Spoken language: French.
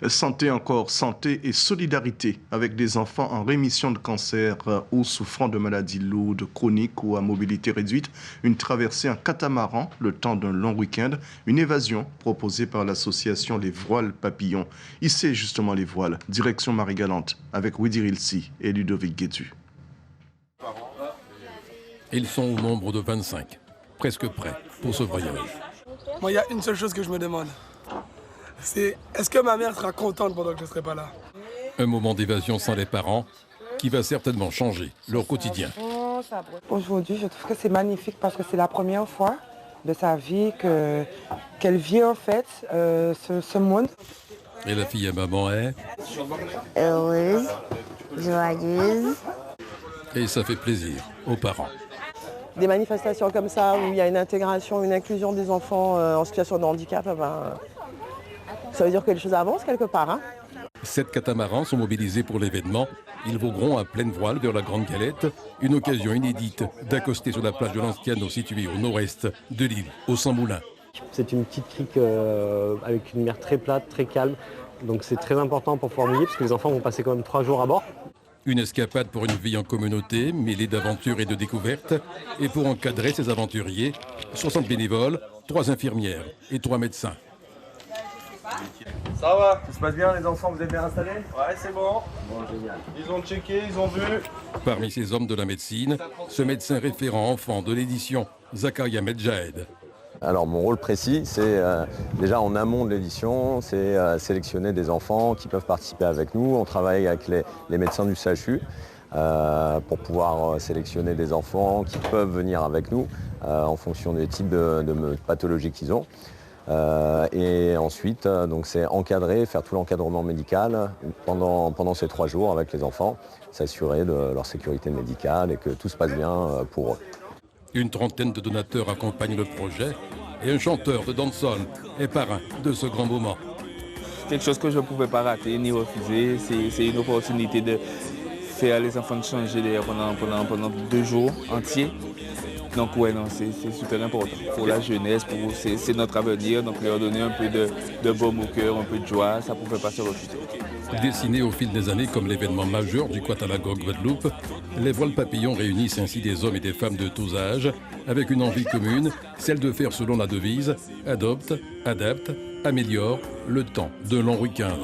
Santé encore, santé et solidarité avec des enfants en rémission de cancer ou souffrant de maladies lourdes, chroniques ou à mobilité réduite. Une traversée en catamaran le temps d'un long week-end. Une évasion proposée par l'association Les Voiles Papillons. Ici justement les voiles. Direction Marie-Galante avec Widi Rilsi et Ludovic Guétu. Ils sont au nombre de 25, presque prêts pour ce voyage. Moi, il y a une seule chose que je me demande. C'est est-ce que ma mère sera contente pendant que je ne serai pas là? Un moment d'évasion sans les parents qui va certainement changer leur quotidien. Aujourd'hui, je trouve que c'est magnifique parce que c'est la première fois de sa vie qu'elle vit en fait ce monde. Et la fille à maman est heureuse, joyeuse. et ça fait plaisir aux parents. Des manifestations comme ça où il y a une intégration, une inclusion des enfants en situation de handicap, ça veut dire que les choses avancent quelque part. Hein. 7 catamarans sont mobilisés pour l'événement. Ils vogueront à pleine voile vers la Grande Galette, une occasion inédite d'accoster sur la plage de l'Anciano située au nord-est de l'île, au Saint-Moulin. C'est une petite crique avec une mer très plate, très calme. Donc c'est très important pour pouvoir mouiller parce que les enfants vont passer quand même 3 jours à bord. Une escapade pour une vie en communauté, mêlée d'aventures et de découvertes. Et pour encadrer ces aventuriers, 60 bénévoles, 3 infirmières et 3 médecins. Ça va, tout se passe bien les enfants, vous êtes bien installés? Ouais, c'est bon. Bon, génial. Ils ont checké, ils ont vu. Parmi ces hommes de la médecine, ce médecin référent enfant de l'édition, Zakaria Medjahed. Alors mon rôle précis, c'est déjà en amont de l'édition, c'est sélectionner des enfants qui peuvent participer avec nous. On travaille avec les médecins du CHU pour pouvoir sélectionner des enfants qui peuvent venir avec nous en fonction des types de pathologies qu'ils ont. Et ensuite, donc c'est encadrer, faire tout l'encadrement médical pendant ces 3 jours avec les enfants, s'assurer de leur sécurité médicale et que tout se passe bien pour eux. Une trentaine de donateurs accompagnent le projet et un chanteur de dancehall est parrain de ce grand moment. Quelque chose que je ne pouvais pas rater ni refuser, c'est une opportunité de faire les enfants changer d'air pendant 2 jours entiers. Donc ouais, non, c'est super important pour la jeunesse, c'est notre avenir, donc leur donner un peu de baume au cœur, un peu de joie, ça ne pouvait pas se refuser. Dessinés au fil des années comme l'événement majeur du Quatalago Guadeloupe, les voiles papillons réunissent ainsi des hommes et des femmes de tous âges, avec une envie commune, celle de faire selon la devise « Adopte, adapte, améliore le temps de long week-end ».